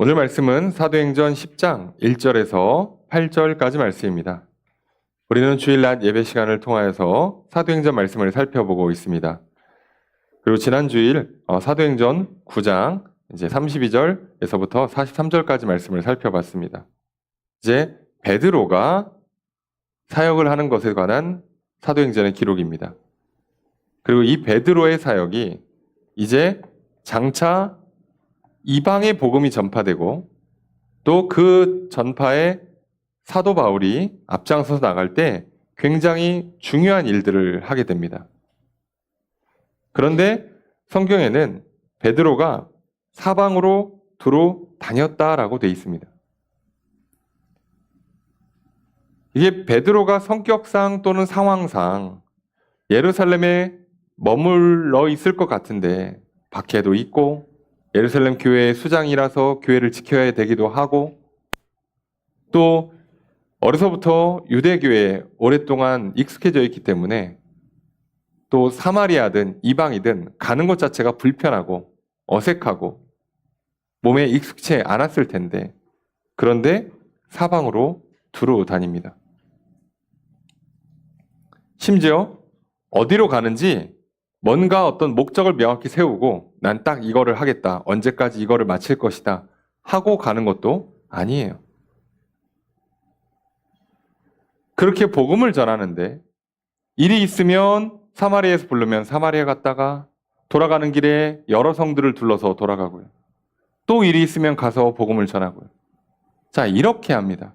오늘 말씀은 사도행전 10장 1절에서 8절까지 말씀입니다. 우리는 주일 낮 예배 시간을 통하여서 사도행전 말씀을 살펴보고 있습니다. 그리고 지난 주일 사도행전 9장 이제 32절에서부터 43절까지 말씀을 살펴봤습니다. 이제 베드로가 사역을 하는 것에 관한 사도행전의 기록입니다. 그리고 이 베드로의 사역이 이제 장차 이방의 복음이 전파되고 또 그 전파에 사도 바울이 앞장서서 나갈 때 굉장히 중요한 일들을 하게 됩니다. 그런데 성경에는 베드로가 사방으로 두루 다녔다라고 되어 있습니다. 이게 베드로가 성격상 또는 상황상 예루살렘에 머물러 있을 것 같은데 밖에도 있고 예루살렘 교회의 수장이라서 교회를 지켜야 되기도 하고 또 어려서부터 유대교회에 오랫동안 익숙해져 있기 때문에 또 사마리아든 이방이든 가는 것 자체가 불편하고 어색하고 몸에 익숙치 않았을 텐데 그런데 사방으로 두루 다닙니다. 심지어 어디로 가는지 뭔가 어떤 목적을 명확히 세우고 난 딱 이거를 하겠다. 언제까지 이거를 마칠 것이다. 하고 가는 것도 아니에요. 그렇게 복음을 전하는데 일이 있으면 사마리아에서 부르면 사마리아 갔다가 돌아가는 길에 여러 성들을 둘러서 돌아가고요. 또 일이 있으면 가서 복음을 전하고요. 자, 이렇게 합니다.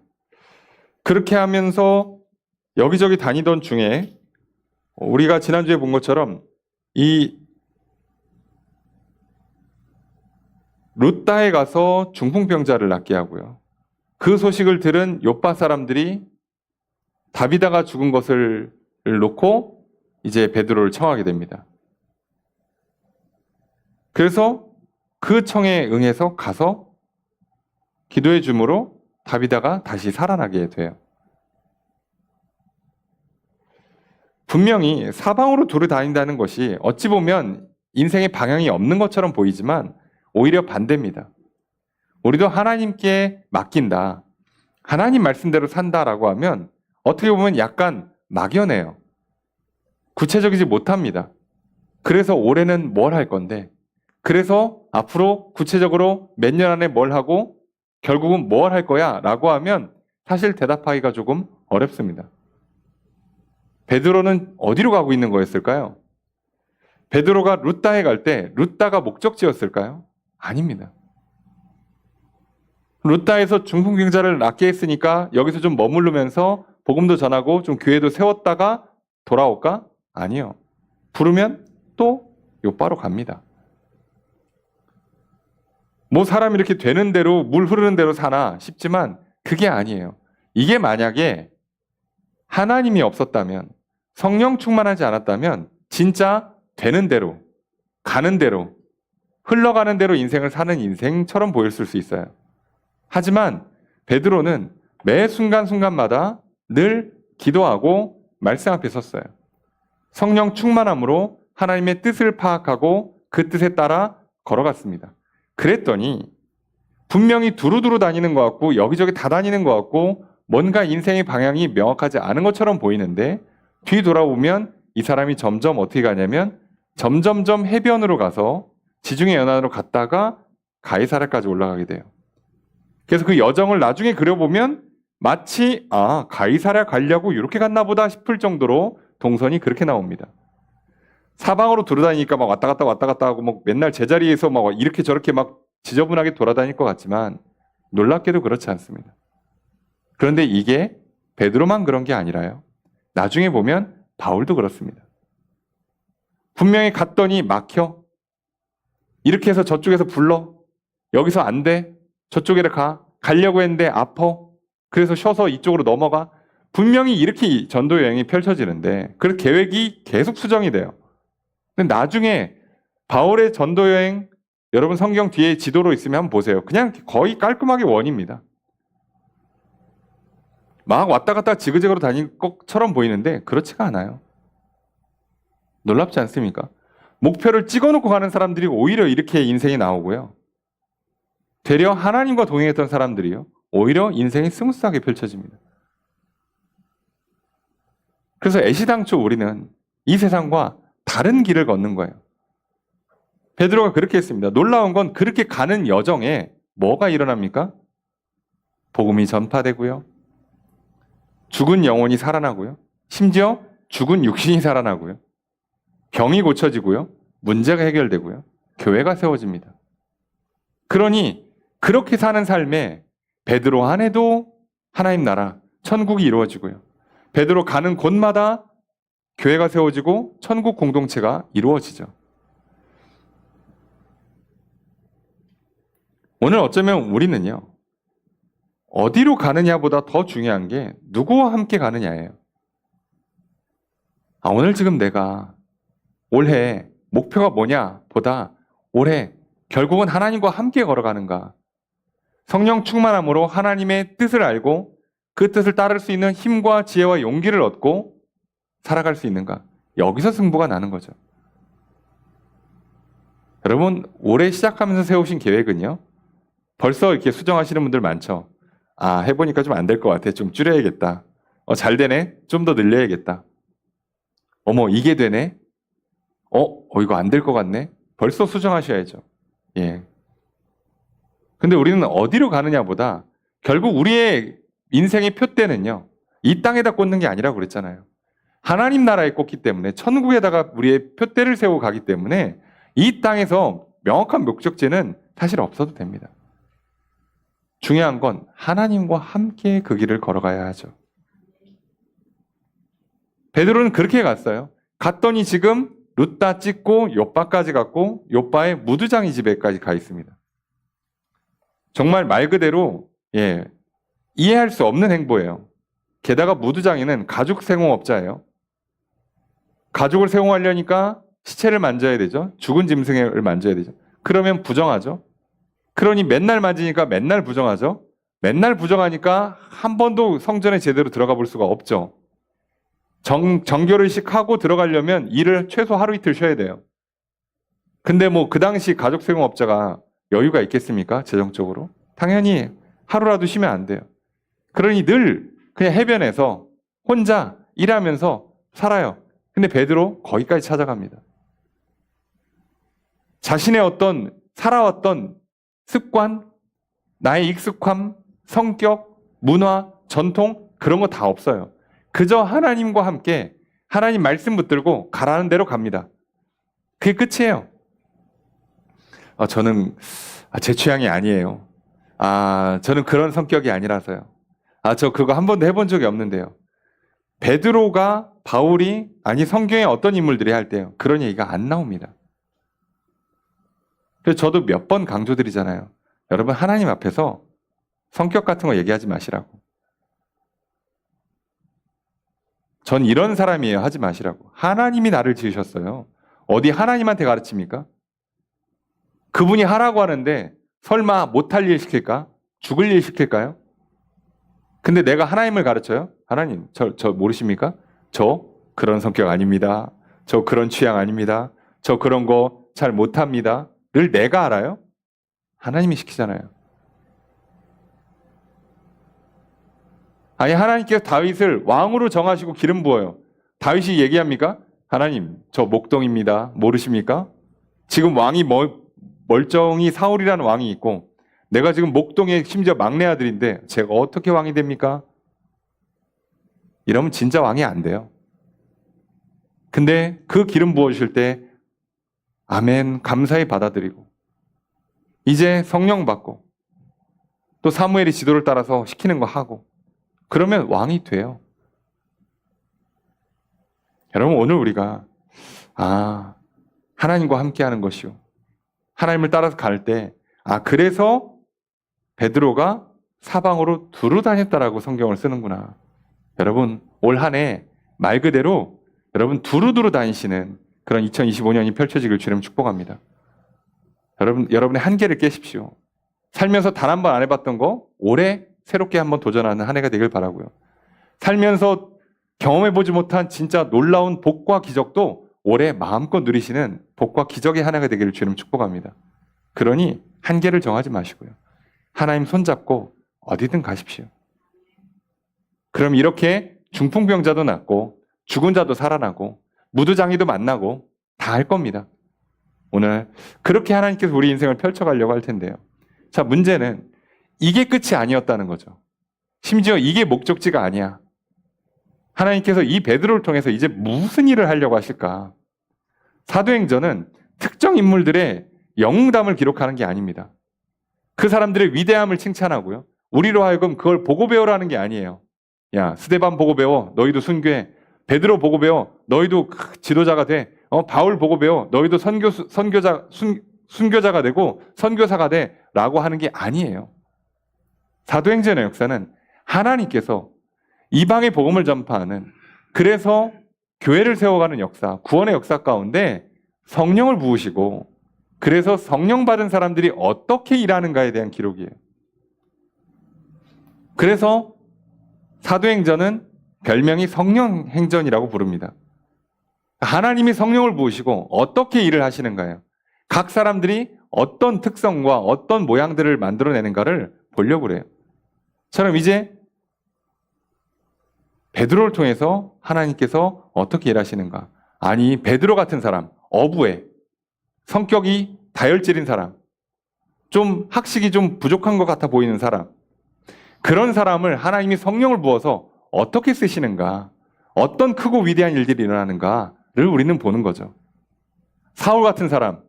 그렇게 하면서 여기저기 다니던 중에 우리가 지난주에 본 것처럼 이 루따에 가서 중풍병자를 낫게 하고요. 그 소식을 들은 요빠 사람들이 다비다가 죽은 것을 놓고 이제 베드로를 청하게 됩니다. 그래서 그 청에 응해서 가서 기도해 줌으로 다비다가 다시 살아나게 돼요. 분명히 사방으로 두루 다닌다는 것이 어찌 보면 인생의 방향이 없는 것처럼 보이지만 오히려 반대입니다. 우리도 하나님께 맡긴다. 하나님 말씀대로 산다라고 하면 어떻게 보면 약간 막연해요. 구체적이지 못합니다. 그래서 올해는 뭘 할 건데, 그래서 앞으로 구체적으로 몇 년 안에 뭘 하고 결국은 뭘 할 거야 라고 하면 사실 대답하기가 조금 어렵습니다. 베드로는 어디로 가고 있는 거였을까요? 베드로가 루따에 갈 때 루따가 목적지였을까요? 아닙니다. 루따에서 중풍병자를 낫게 했으니까 여기서 좀 머무르면서 복음도 전하고 좀 교회도 세웠다가 돌아올까? 아니요. 부르면 또 요바로 갑니다. 뭐 사람이 이렇게 되는 대로 물 흐르는 대로 사나 싶지만 그게 아니에요. 이게 만약에 하나님이 없었다면 성령 충만하지 않았다면 진짜 되는 대로 가는 대로 흘러가는 대로 인생을 사는 인생처럼 보였을 수 있어요. 하지만 베드로는 매 순간순간마다 늘 기도하고 말씀 앞에 섰어요. 성령 충만함으로 하나님의 뜻을 파악하고 그 뜻에 따라 걸어갔습니다. 그랬더니 분명히 두루두루 다니는 것 같고 여기저기 다 다니는 것 같고 뭔가 인생의 방향이 명확하지 않은 것처럼 보이는데 뒤 돌아보면 이 사람이 점점 어떻게 가냐면 점점점 해변으로 가서 지중해 연안으로 갔다가 가이사랴까지 올라가게 돼요. 그래서 그 여정을 나중에 그려보면 마치 가이사랴 가려고 이렇게 갔나 보다 싶을 정도로 동선이 그렇게 나옵니다. 사방으로 돌아다니니까 막 왔다 갔다 하고 막 맨날 제자리에서 막 이렇게 저렇게 막 지저분하게 돌아다닐 것 같지만 놀랍게도 그렇지 않습니다. 그런데 이게 베드로만 그런 게 아니라요. 나중에 보면 바울도 그렇습니다. 분명히 갔더니 막혀. 이렇게 해서 저쪽에서 불러. 여기서 안 돼. 저쪽에를 가. 가려고 했는데 아파. 그래서 쉬어서 이쪽으로 넘어가. 분명히 이렇게 전도 여행이 펼쳐지는데 그 계획이 계속 수정이 돼요. 근데 나중에 바울의 전도 여행 여러분 성경 뒤에 지도로 있으면 한번 보세요. 그냥 거의 깔끔하게 원입니다. 막 왔다 갔다 지그재그로 다닐 것처럼 보이는데 그렇지가 않아요. 놀랍지 않습니까? 목표를 찍어놓고 가는 사람들이 오히려 이렇게 인생이 나오고요. 되려 하나님과 동행했던 사람들이요, 오히려 인생이 스무스하게 펼쳐집니다. 그래서 애시당초 우리는 이 세상과 다른 길을 걷는 거예요. 베드로가 그렇게 했습니다. 놀라운 건 그렇게 가는 여정에 뭐가 일어납니까? 복음이 전파되고요. 죽은 영혼이 살아나고요. 심지어 죽은 육신이 살아나고요. 병이 고쳐지고요. 문제가 해결되고요. 교회가 세워집니다. 그러니 그렇게 사는 삶에 베드로 안에도 하나님 나라, 천국이 이루어지고요. 베드로 가는 곳마다 교회가 세워지고 천국 공동체가 이루어지죠. 오늘 어쩌면 우리는요, 어디로 가느냐보다 더 중요한 게 누구와 함께 가느냐예요. 오늘 지금 내가 올해 목표가 뭐냐 보다 올해 결국은 하나님과 함께 걸어가는가, 성령 충만함으로 하나님의 뜻을 알고 그 뜻을 따를 수 있는 힘과 지혜와 용기를 얻고 살아갈 수 있는가, 여기서 승부가 나는 거죠. 여러분, 올해 시작하면서 세우신 계획은요, 벌써 이렇게 수정하시는 분들 많죠. 해보니까 좀 안 될 것 같아. 좀 줄여야겠다. 잘 되네. 좀 더 늘려야겠다. 어머, 이게 되네. 이거 안 될 것 같네. 벌써 수정하셔야죠. 예. 근데 우리는 어디로 가느냐보다 결국 우리의 인생의 표대는요, 이 땅에다 꽂는 게 아니라고 그랬잖아요. 하나님 나라에 꽂기 때문에, 천국에다가 우리의 표대를 세우고 가기 때문에 이 땅에서 명확한 목적지는 사실 없어도 됩니다. 중요한 건 하나님과 함께 그 길을 걸어가야 하죠. 베드로는 그렇게 갔어요. 갔더니 지금 룻다 찍고 요빠까지 갔고 요빠의 무두장이 집에까지 가 있습니다. 정말 말 그대로 이해할 수 없는 행보예요. 게다가 무두장이는 가죽 세공업자예요. 가죽을 세공하려니까 시체를 만져야 되죠. 죽은 짐승을 만져야 되죠. 그러면 부정하죠. 그러니 맨날 만지니까 맨날 부정하죠. 맨날 부정하니까 한 번도 성전에 제대로 들어가 볼 수가 없죠. 정결의식 하고 들어가려면 일을 최소 하루 이틀 쉬어야 돼요. 근데 그 당시 가죽 세공업자가 여유가 있겠습니까? 재정적으로? 당연히 하루라도 쉬면 안 돼요. 그러니 늘 그냥 해변에서 혼자 일하면서 살아요. 근데 베드로 거기까지 찾아갑니다. 자신의 어떤 살아왔던 습관, 나의 익숙함, 성격, 문화, 전통, 그런 거 다 없어요. 그저 하나님과 함께 하나님 말씀 붙들고 가라는 대로 갑니다. 그게 끝이에요. 저는 제 취향이 아니에요. 저는 그런 성격이 아니라서요. 저 그거 한 번도 해본 적이 없는데요. 베드로가, 바울이, 성경에 어떤 인물들이 할 때요, 그런 얘기가 안 나옵니다. 그래서 저도 몇 번 강조드리잖아요. 여러분, 하나님 앞에서 성격 같은 거 얘기하지 마시라고. 전 이런 사람이에요. 하지 마시라고. 하나님이 나를 지으셨어요. 어디 하나님한테 가르칩니까? 그분이 하라고 하는데 설마 못할 일 시킬까? 죽을 일 시킬까요? 근데 내가 하나님을 가르쳐요? 하나님, 저 모르십니까? 저 그런 성격 아닙니다. 저 그런 취향 아닙니다. 저 그런 거 잘 못합니다. 를 내가 알아요? 하나님이 시키잖아요. 하나님께서 다윗을 왕으로 정하시고 기름 부어요. 다윗이 얘기합니까? 하나님, 저 목동입니다. 모르십니까? 지금 왕이 멀쩡히 사울이라는 왕이 있고 내가 지금 목동의 심지어 막내 아들인데 제가 어떻게 왕이 됩니까? 이러면 진짜 왕이 안 돼요. 근데 그 기름 부어주실 때 아멘 감사히 받아들이고 이제 성령 받고 또 사무엘이 지도를 따라서 시키는 거 하고 그러면 왕이 돼요. 여러분, 오늘 우리가 하나님과 함께하는 것이요, 하나님을 따라서 갈 때 그래서 베드로가 사방으로 두루 다녔다라고 성경을 쓰는구나. 여러분, 올 한 해 말 그대로 여러분 두루두루 다니시는 그런 2025년이 펼쳐지길 주님 축복합니다. 여러분의 한계를 깨십시오. 살면서 단 한 번 안 해봤던 거 올해 새롭게 한번 도전하는 한 해가 되길 바라고요. 살면서 경험해보지 못한 진짜 놀라운 복과 기적도 올해 마음껏 누리시는 복과 기적의 한 해가 되기를 주님 축복합니다. 그러니 한계를 정하지 마시고요. 하나님 손잡고 어디든 가십시오. 그럼 이렇게 중풍병자도 낫고 죽은 자도 살아나고 무두장이도 만나고 다 할 겁니다. 오늘 그렇게 하나님께서 우리 인생을 펼쳐가려고 할 텐데요. 자, 문제는 이게 끝이 아니었다는 거죠. 심지어 이게 목적지가 아니야. 하나님께서 이 베드로를 통해서 이제 무슨 일을 하려고 하실까? 사도행전은 특정 인물들의 영웅담을 기록하는 게 아닙니다. 그 사람들의 위대함을 칭찬하고요. 우리로 하여금 그걸 보고 배우라는 게 아니에요. 야, 스데반 보고 배워. 너희도 순교해. 베드로 보고 배워. 너희도 지도자가 돼. 바울 보고 배워. 너희도 순교자가 되고 선교사가 돼. 라고 하는 게 아니에요. 사도행전의 역사는 하나님께서 이방의 복음을 전파하는, 그래서 교회를 세워가는 역사, 구원의 역사 가운데 성령을 부으시고, 그래서 성령 받은 사람들이 어떻게 일하는가에 대한 기록이에요. 그래서 사도행전은 별명이 성령행전이라고 부릅니다. 하나님이 성령을 부으시고 어떻게 일을 하시는가요? 각 사람들이 어떤 특성과 어떤 모양들을 만들어내는가를 보려고 그래요. 처럼 이제 베드로를 통해서 하나님께서 어떻게 일하시는가? 아니, 베드로 같은 사람, 어부에 성격이 다혈질인 사람, 좀 학식이 좀 부족한 것 같아 보이는 사람, 그런 사람을 하나님이 성령을 부어서 어떻게 쓰시는가, 어떤 크고 위대한 일들이 일어나는가를 우리는 보는 거죠. 사울 같은 사람,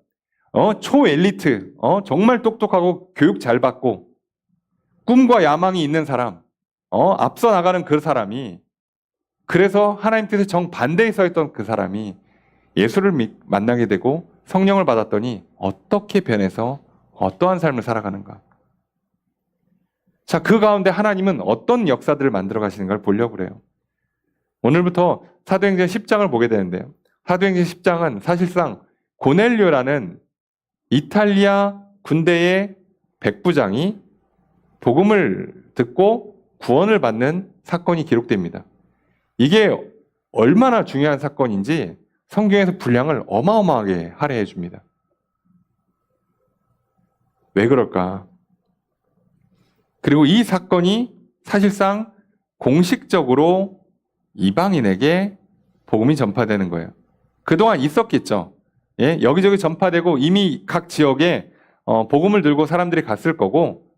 초엘리트, 정말 똑똑하고 교육 잘 받고 꿈과 야망이 있는 사람, 앞서 나가는 그 사람이, 그래서 하나님께서 정반대에 서 있던 그 사람이 예수를 만나게 되고 성령을 받았더니 어떻게 변해서 어떠한 삶을 살아가는가. 자, 그 가운데 하나님은 어떤 역사들을 만들어 가시는가를 보려고 그래요. 오늘부터 사도행전 10장을 보게 되는데요. 사도행전 10장은 사실상 고넬료라는 이탈리아 군대의 백부장이 복음을 듣고 구원을 받는 사건이 기록됩니다. 이게 얼마나 중요한 사건인지 성경에서 분량을 어마어마하게 할애해 줍니다. 왜 그럴까? 그리고 이 사건이 사실상 공식적으로 이방인에게 복음이 전파되는 거예요. 그동안 있었겠죠. 예? 여기저기 전파되고 이미 각 지역에 복음을 들고 사람들이 갔을 거고,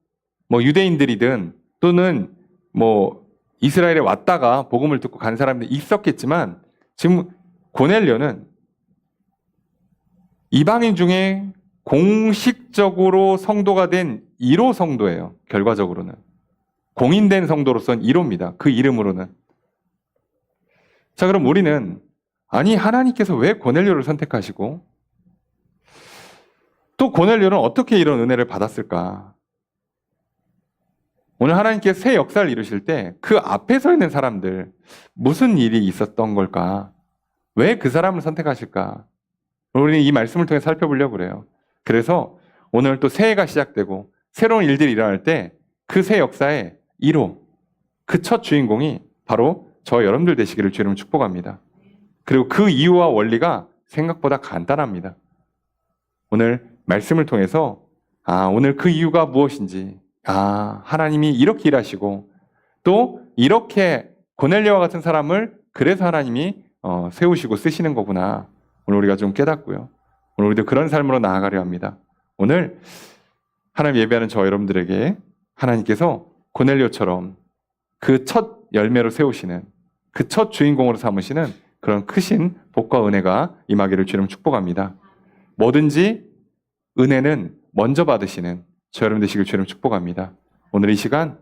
뭐 유대인들이든 또는 뭐 이스라엘에 왔다가 복음을 듣고 간 사람들이 있었겠지만, 지금 고넬료는 이방인 중에 공식적으로 성도가 된 1호 성도예요. 결과적으로는 공인된 성도로서는 1호입니다. 그 이름으로는. 자, 그럼 우리는 아니, 하나님께서 왜 고넬료를 선택하시고 또 고넬료는 어떻게 이런 은혜를 받았을까? 오늘 하나님께서 새 역사를 이루실 때 그 앞에 서 있는 사람들, 무슨 일이 있었던 걸까? 왜 그 사람을 선택하실까? 우리는 이 말씀을 통해 살펴보려고 그래요. 그래서 오늘 또 새해가 시작되고 새로운 일들이 일어날 때 그 새 역사의 1호, 그 첫 주인공이 바로 저 여러분들 되시기를 주님을 축복합니다. 그리고 그 이유와 원리가 생각보다 간단합니다. 오늘 말씀을 통해서 오늘 그 이유가 무엇인지, 하나님이 이렇게 일하시고 또 이렇게 고넬료와 같은 사람을 그래서 하나님이 세우시고 쓰시는 거구나. 오늘 우리가 좀 깨닫고요. 오늘 우리도 그런 삶으로 나아가려 합니다. 오늘 하나님 예배하는 저 여러분들에게 하나님께서 고넬료처럼 그 첫 열매로 세우시는, 그 첫 주인공으로 삼으시는 그런 크신 복과 은혜가 임하기를 주님 축복합니다. 뭐든지 은혜는 먼저 받으시는 저 여러분 되시길 주님 축복합니다. 오늘 이 시간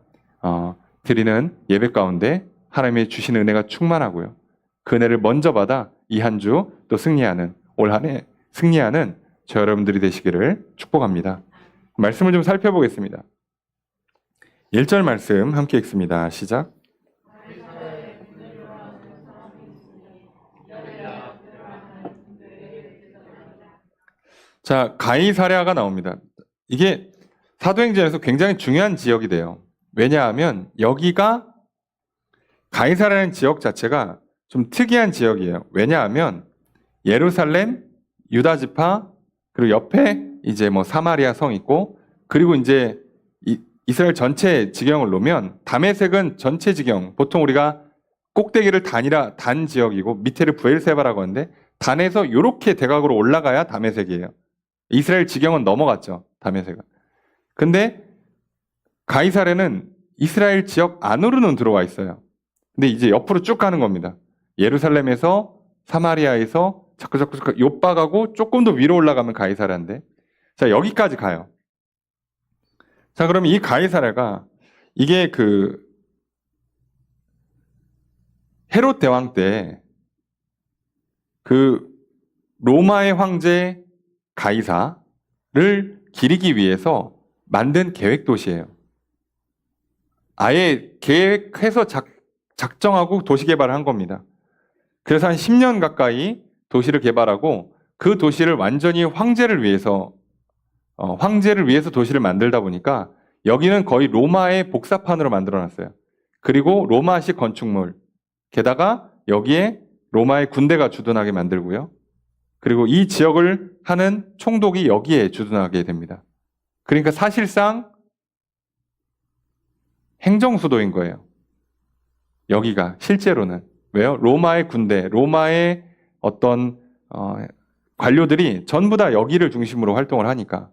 드리는 예배 가운데 하나님의 주신 은혜가 충만하고요. 그 은혜를 먼저 받아 이 한 주 또 승리하는, 올 한 해 승리하는 저 여러분들이 되시기를 축복합니다. 말씀을 좀 살펴보겠습니다. 1절 말씀 함께 읽습니다. 시작. 자, 가이사랴가 나옵니다. 이게 사도행전에서 굉장히 중요한 지역이 돼요. 왜냐하면 여기가 가이사랴라는 지역 자체가 좀 특이한 지역이에요. 왜냐하면 예루살렘, 유다 지파, 그리고 옆에 이제 뭐 사마리아 성 있고, 그리고 이제 이스라엘 전체 지경을 놓으면 다메섹은 전체 지경, 보통 우리가 꼭대기를 단 지역이고 밑에를 부엘세바라고 하는데 단에서 이렇게 대각으로 올라가야 다메섹이에요. 이스라엘 지경은 넘어갔죠. 다메섹은. 근데 가이사랴는 이스라엘 지역 안으로는 들어와 있어요. 근데 이제 옆으로 쭉 가는 겁니다. 예루살렘에서 사마리아에서 자꾸 욥박하고 조금 더 위로 올라가면 가이사랴인데, 자, 여기까지 가요. 자, 그러면 이 가이사랴가 이게 그 헤롯 대왕 때 그 로마의 황제 가이사를 기리기 위해서 만든 계획 도시예요. 아예 계획해서 작정하고 도시 개발을 한 겁니다. 그래서 한 10년 가까이 도시를 개발하고 그 도시를 완전히 황제를 위해서 도시를 만들다 보니까 여기는 거의 로마의 복사판으로 만들어놨어요. 그리고 로마식 건축물, 게다가 여기에 로마의 군대가 주둔하게 만들고요. 그리고 이 지역을 하는 총독이 여기에 주둔하게 됩니다. 그러니까 사실상 행정수도인 거예요. 여기가 실제로는. 왜요? 로마의 군대, 로마의 어떤 관료들이 전부 다 여기를 중심으로 활동을 하니까.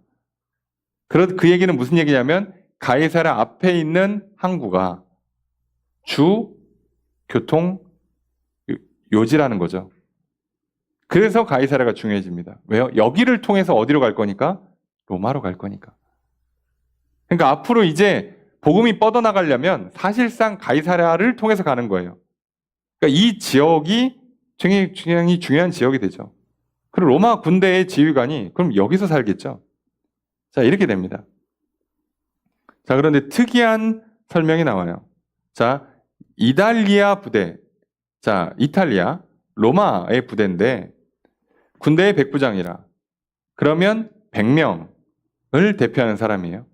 그 얘기는 무슨 얘기냐면 가이사랴 앞에 있는 항구가 주 교통 요지라는 거죠. 그래서 가이사랴가 중요해집니다. 왜요? 여기를 통해서 어디로 갈 거니까? 로마로 갈 거니까. 그러니까 앞으로 이제 복음이 뻗어나가려면 사실상 가이사랴를 통해서 가는 거예요. 그러니까 이 지역이 굉장히 중요한 지역이 되죠. 그리고 로마 군대의 지휘관이 그럼 여기서 살겠죠. 자, 이렇게 됩니다. 자, 그런데 특이한 설명이 나와요. 자, 이탈리아 부대. 자, 이탈리아, 로마의 부대인데 군대의 백부장이라. 그러면 100명을 대표하는 사람이에요.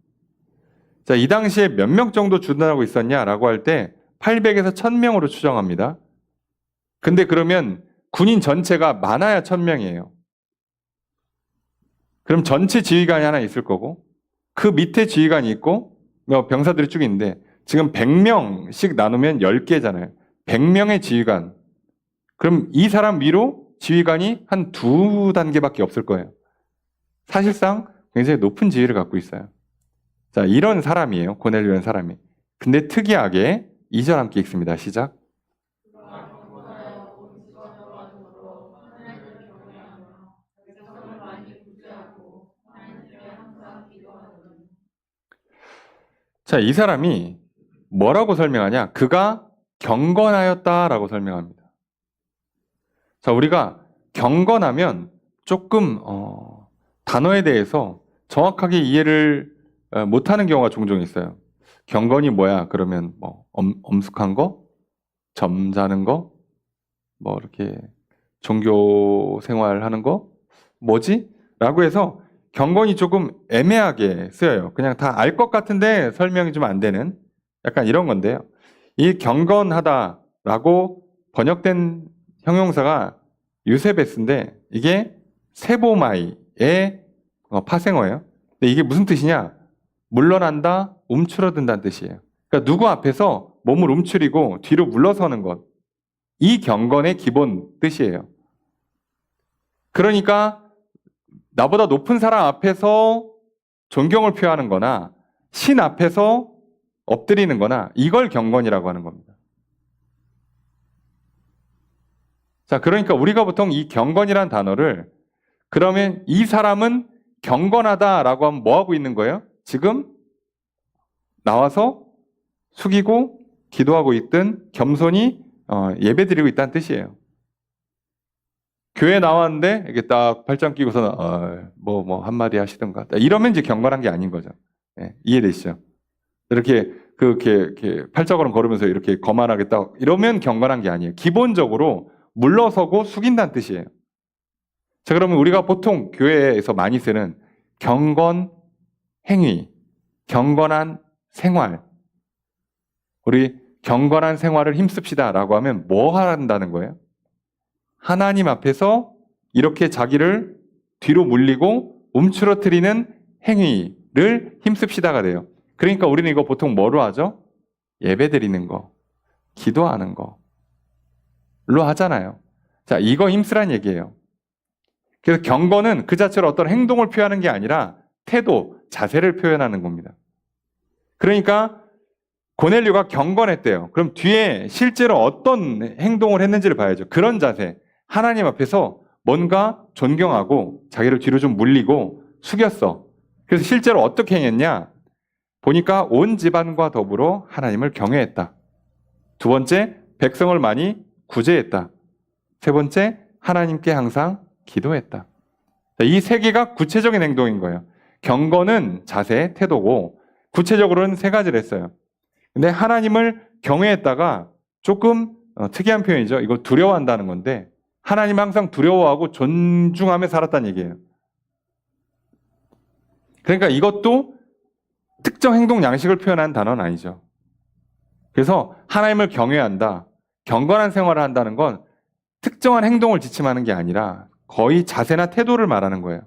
자, 이 당시에 몇 명 정도 주둔하고 있었냐라고 할 때 800에서 1000명으로 추정합니다. 근데 그러면 군인 전체가 많아야 1000명이에요. 그럼 전체 지휘관이 하나 있을 거고 그 밑에 지휘관이 있고 병사들이 쭉 있는데 지금 100명씩 나누면 10개잖아요. 100명의 지휘관. 그럼 이 사람 위로 지휘관이 한 2단계밖에 없을 거예요. 사실상 굉장히 높은 지위를 갖고 있어요. 자, 이런 사람이에요. 고넬료라는 사람이. 근데 특이하게 2절 함께 읽습니다. 시작. 자, 이 사람이 뭐라고 설명하냐? 그가 경건하였다라고 설명합니다. 자, 우리가 경건하면 조금 단어에 대해서 정확하게 이해를 못하는 경우가 종종 있어요. 경건이 뭐야? 그러면 뭐 엄숙한 거, 점잖은 거, 뭐 이렇게 종교 생활하는 거, 뭐지? 라고 해서 경건이 조금 애매하게 쓰여요. 그냥 다 알 것 같은데 설명이 좀 안 되는 약간 이런 건데요. 이 경건하다라고 번역된 형용사가 유세베스인데 이게 세보마이의 파생어예요. 근데 이게 무슨 뜻이냐? 물러난다, 움츠러든다는 뜻이에요. 그러니까 누구 앞에서 몸을 움츠리고 뒤로 물러서는 것. 이 경건의 기본 뜻이에요. 그러니까 나보다 높은 사람 앞에서 존경을 표하는 거나 신 앞에서 엎드리는 거나 이걸 경건이라고 하는 겁니다. 자, 그러니까 우리가 보통 이 경건이라는 단어를 그러면 이 사람은 경건하다라고 하면 뭐 하고 있는 거예요? 지금 나와서 숙이고 기도하고 있든 겸손히 예배드리고 있다는 뜻이에요. 교회 나왔는데 이렇게 딱 팔짱 끼고서는 뭐 한마디 하시던가 이러면 이제 경건한 게 아닌 거죠. 네, 이해되시죠? 이렇게 그렇게 팔자걸음 걸으면서 이렇게 거만하게 딱 이러면 경건한 게 아니에요. 기본적으로 물러서고 숙인다는 뜻이에요. 자, 그러면 우리가 보통 교회에서 많이 쓰는 경건 행위, 경건한 생활, 우리 경건한 생활을 힘씁시다라고 하면 뭐 한다는 거예요? 하나님 앞에서 이렇게 자기를 뒤로 물리고 움츠러뜨리는 행위를 힘씁시다가 돼요. 그러니까 우리는 이거 보통 뭐로 하죠? 예배 드리는 거, 기도하는 거로 하잖아요. 자, 이거 힘쓰란 얘기예요. 그래서 경건은 그 자체로 어떤 행동을 표현하는 게 아니라 태도, 자세를 표현하는 겁니다. 그러니까 고넬료가 경건했대요. 그럼 뒤에 실제로 어떤 행동을 했는지를 봐야죠. 그런 자세, 하나님 앞에서 뭔가 존경하고 자기를 뒤로 좀 물리고 숙였어. 그래서 실제로 어떻게 행했냐? 보니까 온 집안과 더불어 하나님을 경외했다. 두 번째, 백성을 많이 구제했다. 세 번째, 하나님께 항상 기도했다. 이 세 개가 구체적인 행동인 거예요. 경건은 자세, 태도고 구체적으로는 세 가지를 했어요. 근데 하나님을 경외했다가 조금 특이한 표현이죠. 이거 두려워한다는 건데 하나님 항상 두려워하고 존중하며 살았다는 얘기예요. 그러니까 이것도 특정 행동 양식을 표현하는 단어는 아니죠. 그래서 하나님을 경외한다, 경건한 생활을 한다는 건 특정한 행동을 지침하는 게 아니라 거의 자세나 태도를 말하는 거예요.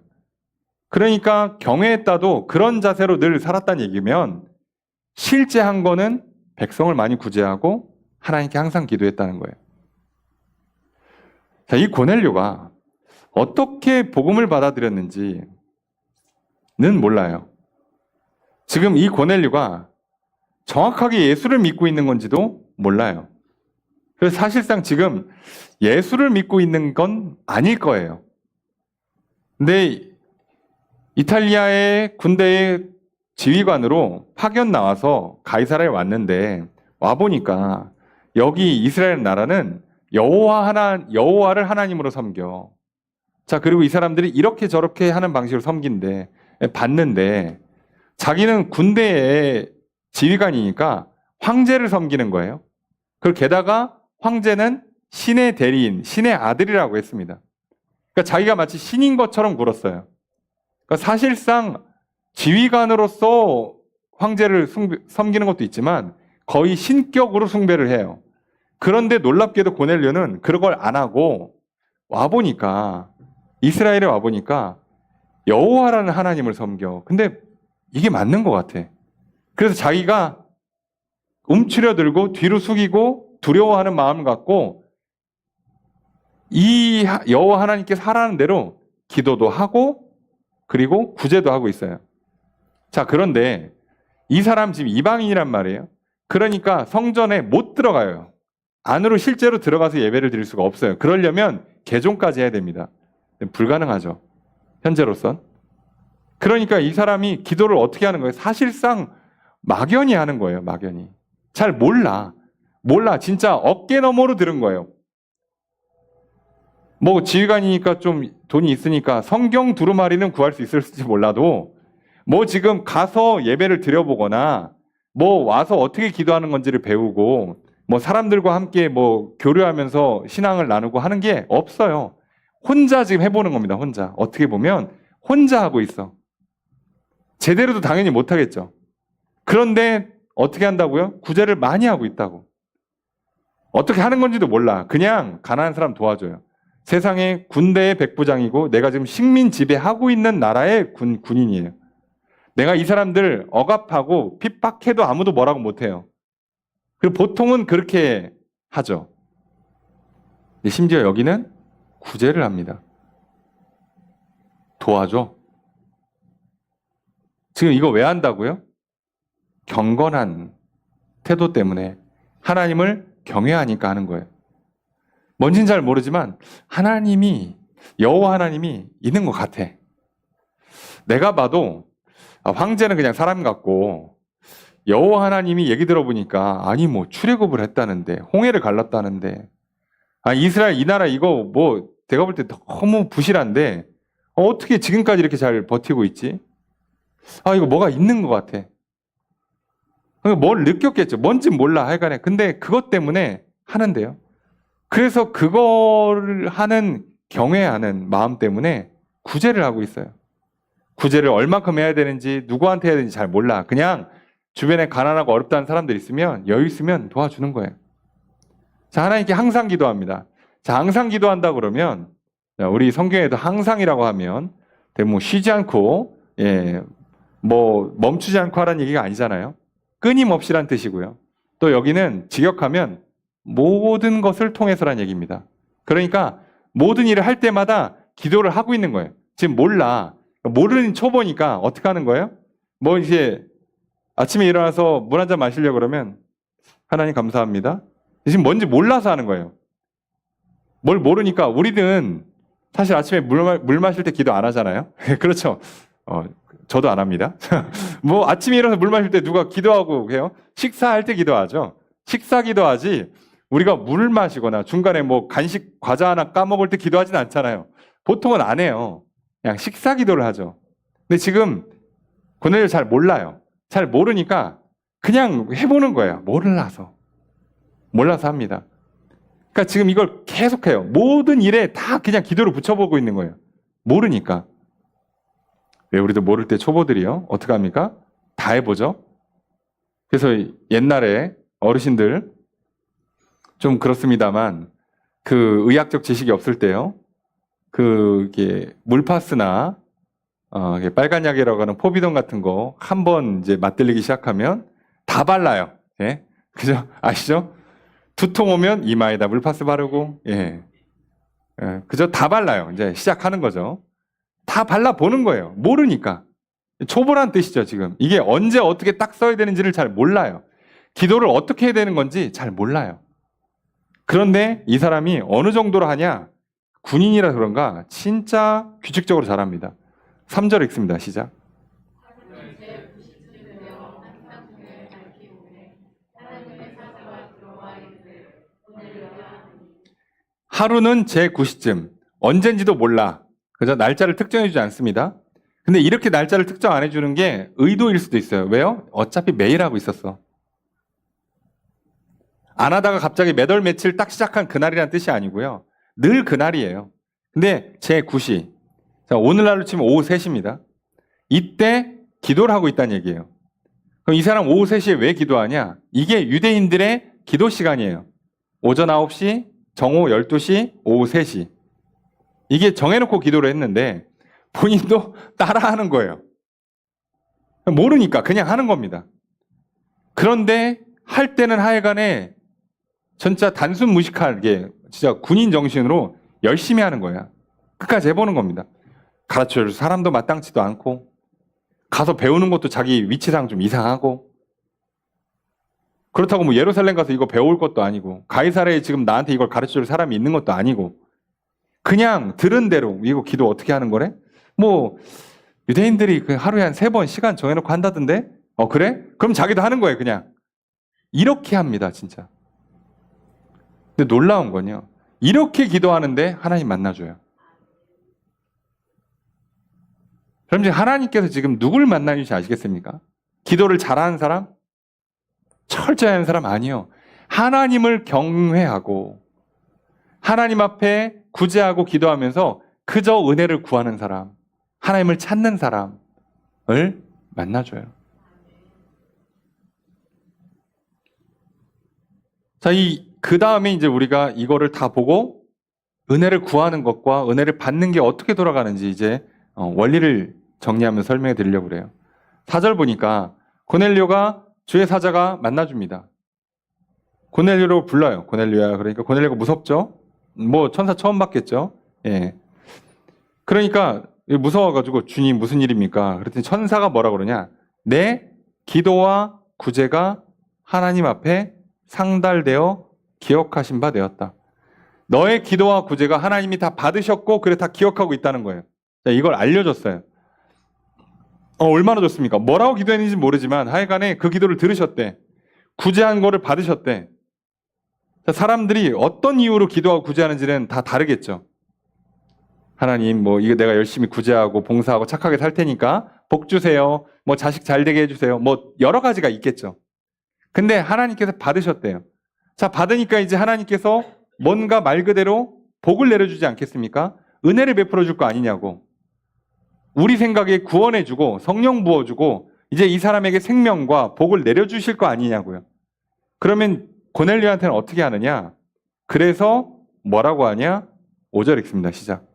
그러니까 경외했다도 그런 자세로 늘 살았다는 얘기면 실제 한 거는 백성을 많이 구제하고 하나님께 항상 기도했다는 거예요. 자, 이 고넬료가 어떻게 복음을 받아들였는지는 몰라요. 지금 이 고넬료가 정확하게 예수를 믿고 있는 건지도 몰라요. 그래서 사실상 지금 예수를 믿고 있는 건 아닐 거예요. 근데 이탈리아의 군대의 지휘관으로 파견 나와서 가이사라에 왔는데 와보니까 여기 이스라엘 나라는 여호와를 하나님으로 섬겨. 자, 그리고 이 사람들이 이렇게 저렇게 하는 방식으로 섬긴데 봤는데 자기는 군대의 지휘관이니까 황제를 섬기는 거예요. 그리고 게다가 황제는 신의 대리인, 신의 아들이라고 했습니다. 그러니까 자기가 마치 신인 것처럼 굴었어요. 그러니까 사실상 지휘관으로서 황제를 섬기는 것도 있지만 거의 신격으로 숭배를 해요. 그런데 놀랍게도 고넬료는 그런 걸 안 하고 와보니까 이스라엘에 와보니까 여호와라는 하나님을 섬겨. 근데 이게 맞는 것 같아. 그래서 자기가 움츠려들고 뒤로 숙이고 두려워하는 마음을 갖고 이 여호와 하나님께서 하라는 대로 기도도 하고 그리고 구제도 하고 있어요. 자, 그런데 이 사람 지금 이방인이란 말이에요. 그러니까 성전에 못 들어가요. 안으로 실제로 들어가서 예배를 드릴 수가 없어요. 그러려면 개종까지 해야 됩니다. 불가능하죠. 현재로선. 그러니까 이 사람이 기도를 어떻게 하는 거예요? 사실상 막연히 하는 거예요. 막연히. 잘 몰라. 진짜 어깨 너머로 들은 거예요. 뭐 지휘관이니까 좀 돈이 있으니까 성경 두루마리는 구할 수 있을지 몰라도 뭐 지금 가서 예배를 드려보거나 뭐 와서 어떻게 기도하는 건지를 배우고 뭐 사람들과 함께 뭐 교류하면서 신앙을 나누고 하는 게 없어요. 혼자 지금 해보는 겁니다. 혼자. 어떻게 보면 혼자 하고 있어. 제대로도 당연히 못하겠죠. 그런데 어떻게 한다고요? 구제를 많이 하고 있다고. 어떻게 하는 건지도 몰라. 그냥 가난한 사람 도와줘요. 세상에 군대의 백부장이고 내가 지금 식민 지배하고 있는 나라의 군인이에요. 내가 이 사람들 억압하고 핍박해도 아무도 뭐라고 못해요. 그리고 보통은 그렇게 하죠. 심지어 여기는 구제를 합니다. 도와줘. 지금 이거 왜 한다고요? 경건한 태도 때문에 하나님을 경외하니까 하는 거예요. 뭔진 잘 모르지만 여호와 하나님이 있는 것 같아. 내가 봐도 황제는 그냥 사람 같고 여호와 하나님이 얘기 들어보니까 아니 뭐 출애굽을 했다는데 홍해를 갈랐다는데 이스라엘 이 나라 이거 뭐 내가 볼 때 너무 부실한데 어떻게 지금까지 이렇게 잘 버티고 있지? 이거 뭐가 있는 것 같아. 뭘 느꼈겠죠. 뭔진 몰라 하여간에. 근데 그것 때문에 하는데요. 그래서 그거를 하는 경외하는 마음 때문에 구제를 하고 있어요. 구제를 얼마큼 해야 되는지 누구한테 해야 되는지 잘 몰라. 그냥 주변에 가난하고 어렵다는 사람들 있으면 여유 있으면 도와주는 거예요. 자, 하나님께 항상 기도합니다. 자, 항상 기도한다 그러면 우리 성경에도 항상이라고 하면 뭐 쉬지 않고 뭐 멈추지 않고 하라는 얘기가 아니잖아요. 끊임없이란 뜻이고요. 또 여기는 직역하면 모든 것을 통해서란 얘기입니다. 그러니까 모든 일을 할 때마다 기도를 하고 있는 거예요. 지금 몰라. 모르는 초보니까 어떻게 하는 거예요? 뭐 이제 아침에 일어나서 물 한 잔 마시려고 그러면 하나님 감사합니다. 지금 뭔지 몰라서 하는 거예요. 뭘 모르니까 우리는 사실 아침에 물 마실 때 기도 안 하잖아요. 그렇죠. 저도 안 합니다. 뭐 아침에 일어나서 물 마실 때 누가 기도하고 해요? 식사할 때 기도하죠. 식사 기도하지 우리가 물을 마시거나 중간에 뭐 간식 과자 하나 까먹을 때 기도하진 않잖아요. 보통은 안 해요. 그냥 식사 기도를 하죠. 근데 지금 고넬료 잘 몰라요. 잘 모르니까 그냥 해보는 거예요. 몰라서 합니다. 그러니까 지금 이걸 계속해요. 모든 일에 다 그냥 기도를 붙여보고 있는 거예요. 모르니까. 왜 우리도 모를 때 초보들이요? 어떻게 합니까? 다 해보죠. 그래서 옛날에 어르신들 좀 그렇습니다만 그 의학적 지식이 없을 때요. 이게 물파스나 이게 빨간 약이라고 하는 포비돈 같은 거 한 번 이제 맞들리기 시작하면 다 발라요. 예? 그죠? 아시죠? 두통 오면 이마에다 물파스 바르고, 예. 그죠? 다 발라요. 이제 시작하는 거죠. 다 발라보는 거예요. 모르니까. 초보란 뜻이죠, 지금. 이게 언제 어떻게 딱 써야 되는지를 잘 몰라요. 기도를 어떻게 해야 되는 건지 잘 몰라요. 그런데 이 사람이 어느 정도로 하냐? 군인이라 그런가? 진짜 규칙적으로 잘합니다. 3절 읽습니다. 시작. 하루는 제 9시쯤. 언젠지도 몰라. 그죠? 날짜를 특정해주지 않습니다. 근데 이렇게 날짜를 특정 안 해주는 게 의도일 수도 있어요. 왜요? 어차피 매일 하고 있었어. 안 하다가 갑자기 몇 월 며칠 딱 시작한 그날이라는 뜻이 아니고요. 늘 그날이에요. 근데 제 9시. 자, 오늘날로 치면 오후 3시입니다. 이때 기도를 하고 있다는 얘기예요. 그럼 이 사람 오후 3시에 왜 기도하냐? 이게 유대인들의 기도 시간이에요. 오전 9시, 정오 12시, 오후 3시. 이게 정해놓고 기도를 했는데 본인도 따라하는 거예요. 모르니까 그냥 하는 겁니다. 그런데 할 때는 하여간에 진짜 단순 무식하게 진짜 군인 정신으로 열심히 하는 거야. 끝까지 해보는 겁니다. 가르쳐줄 사람도 마땅치도 않고 가서 배우는 것도 자기 위치상 좀 이상하고 그렇다고 뭐 예루살렘 가서 이거 배울 것도 아니고 가이사랴에 지금 나한테 이걸 가르쳐줄 사람이 있는 것도 아니고 그냥 들은 대로 이거 기도 어떻게 하는 거래? 뭐 유대인들이 그 하루에 한 3번 시간 정해놓고 한다던데? 그래? 그럼 자기도 하는 거예요 그냥. 이렇게 합니다 진짜. 근데 놀라운 건요. 이렇게 기도하는데 하나님 만나줘요. 그럼 이제 하나님께서 지금 누굴 만나주시 아시겠습니까? 기도를 잘하는 사람? 철저히 하는 사람 아니요. 하나님을 경외하고 하나님 앞에 구제하고 기도하면서 그저 은혜를 구하는 사람, 하나님을 찾는 사람을 만나줘요. 자, 그 다음에 이제 우리가 이거를 다 보고 은혜를 구하는 것과 은혜를 받는 게 어떻게 돌아가는지 이제 원리를 정리하면서 설명해 드리려고 그래요. 4절 보니까 고넬료가 주의 사자가 만나줍니다. 고넬료로 불러요. 고넬료야. 그러니까 고넬료가 무섭죠? 뭐 천사 처음 봤겠죠? 예. 그러니까 무서워가지고 주님 무슨 일입니까? 그랬더니 천사가 뭐라 그러냐? 내 기도와 구제가 하나님 앞에 상달되어 기억하신 바 되었다. 너의 기도와 구제가 하나님이 다 받으셨고 그래 다 기억하고 있다는 거예요. 자, 이걸 알려줬어요. 얼마나 좋습니까? 뭐라고 기도했는지 모르지만 하여간에 그 기도를 들으셨대. 구제한 거를 받으셨대. 자, 사람들이 어떤 이유로 기도하고 구제하는지는 다 다르겠죠. 하나님 뭐 이거 내가 열심히 구제하고 봉사하고 착하게 살 테니까 복 주세요. 뭐 자식 잘 되게 해주세요. 뭐 여러 가지가 있겠죠. 근데 하나님께서 받으셨대요. 자, 받으니까 이제 하나님께서 뭔가 말 그대로 복을 내려주지 않겠습니까? 은혜를 베풀어 줄 거 아니냐고. 우리 생각에 구원해주고 성령 부어주고 이제 이 사람에게 생명과 복을 내려주실 거 아니냐고요. 그러면 고넬료한테는 어떻게 하느냐? 그래서 뭐라고 하냐? 5절 읽습니다. 시작.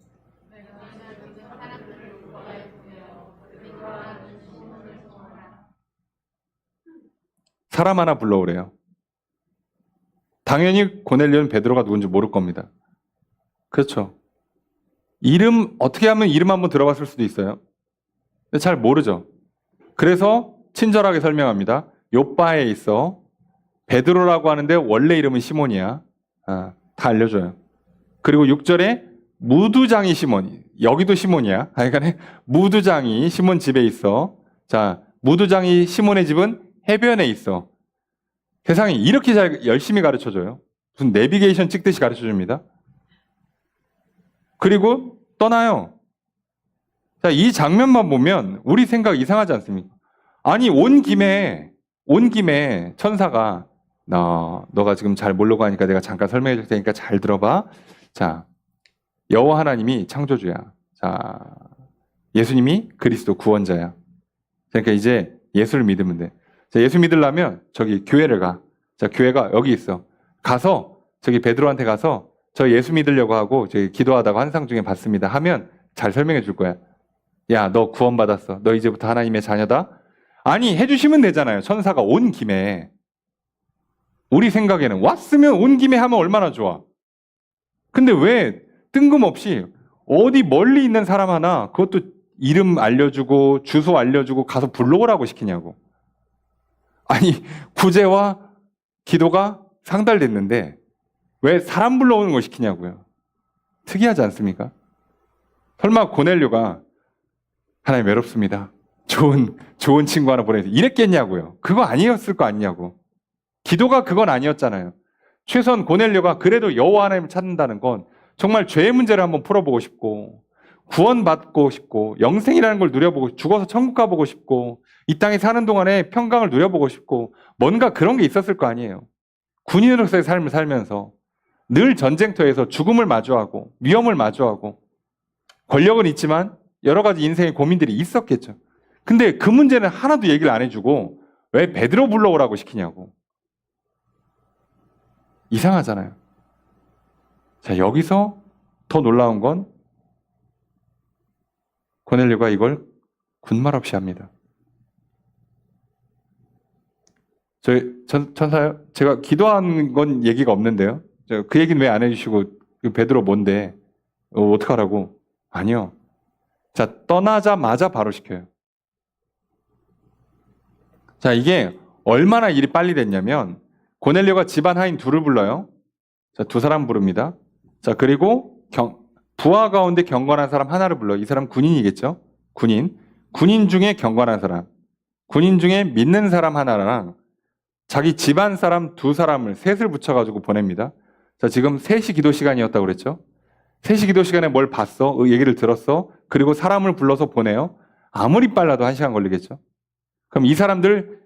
사람 하나 불러오래요. 당연히 고넬료는 베드로가 누군지 모를 겁니다. 그렇죠. 이름, 어떻게 하면 이름 한번 들어봤을 수도 있어요. 근데 잘 모르죠. 그래서 친절하게 설명합니다. 요빠에 있어. 베드로라고 하는데 원래 이름은 시몬이야. 다 알려줘요. 그리고 6절에 무두장이 시몬. 여기도 시몬이야. 그러니까 무두장이 시몬 집에 있어. 자, 무두장이 시몬의 집은 해변에 있어. 세상에 이렇게 잘 열심히 가르쳐줘요. 무슨 내비게이션 찍듯이 가르쳐줍니다. 그리고 떠나요. 자, 이 장면만 보면 우리 생각 이상하지 않습니까? 아니, 온 김에 천사가 너가 지금 잘 모르고 하니까 내가 잠깐 설명해 줄 테니까 잘 들어봐. 자, 여호와 하나님이 창조주야. 자, 예수님이 그리스도 구원자야. 그러니까 이제 예수를 믿으면 돼. 자, 예수 믿으려면 저기 교회를 가. 자, 교회가 여기 있어. 가서 저기 베드로한테 가서 저 예수 믿으려고 하고 저기 기도하다가 환상 중에 봤습니다. 하면 잘 설명해 줄 거야. 야, 너 구원받았어. 너 이제부터 하나님의 자녀다. 아니, 해주시면 되잖아요. 천사가 온 김에. 우리 생각에는 왔으면 온 김에 하면 얼마나 좋아. 근데 왜 뜬금없이 어디 멀리 있는 사람 하나 그것도 이름 알려주고 주소 알려주고 가서 불러오라고 시키냐고. 아니, 구제와 기도가 상달됐는데 왜 사람 불러오는 걸 시키냐고요. 특이하지 않습니까? 설마 고넬료가 하나님 외롭습니다. 좋은 친구 하나 보내서 이랬겠냐고요. 그거 아니었을 거 아니냐고. 기도가 그건 아니었잖아요. 최소한 고넬료가 그래도 여호와 하나님을 찾는다는 건 정말 죄의 문제를 한번 풀어보고 싶고 구원받고 싶고 영생이라는 걸 누려보고 죽어서 천국 가보고 싶고 이 땅에 사는 동안에 평강을 누려보고 싶고 뭔가 그런 게 있었을 거 아니에요. 군인으로서의 삶을 살면서 늘 전쟁터에서 죽음을 마주하고 위험을 마주하고 권력은 있지만 여러 가지 인생의 고민들이 있었겠죠. 근데 그 문제는 하나도 얘기를 안 해주고 왜 베드로 불러오라고 시키냐고. 이상하잖아요. 자, 여기서 더 놀라운 건 고넬료가 이걸 군말 없이 합니다. 천사요? 제가 기도한 건 얘기가 없는데요. 그 얘기는 왜 안 해주시고 베드로 뭔데? 어떡하라고? 아니요. 자, 떠나자마자 바로 시켜요. 자, 이게 얼마나 일이 빨리 됐냐면 고넬료가 집안 하인 둘을 불러요. 자, 두 사람 부릅니다. 자, 그리고 부하 가운데 경건한 사람 하나를 불러요. 이 사람 군인이겠죠? 군인 중에 경건한 사람, 군인 중에 믿는 사람 하나랑 자기 집안 사람 두 사람을 셋을 붙여가지고 보냅니다. 자, 지금 3시 기도 시간이었다고 그랬죠? 3시 기도 시간에 뭘 봤어? 얘기를 들었어? 그리고 사람을 불러서 보내요? 아무리 빨라도 1시간 걸리겠죠? 그럼 이 사람들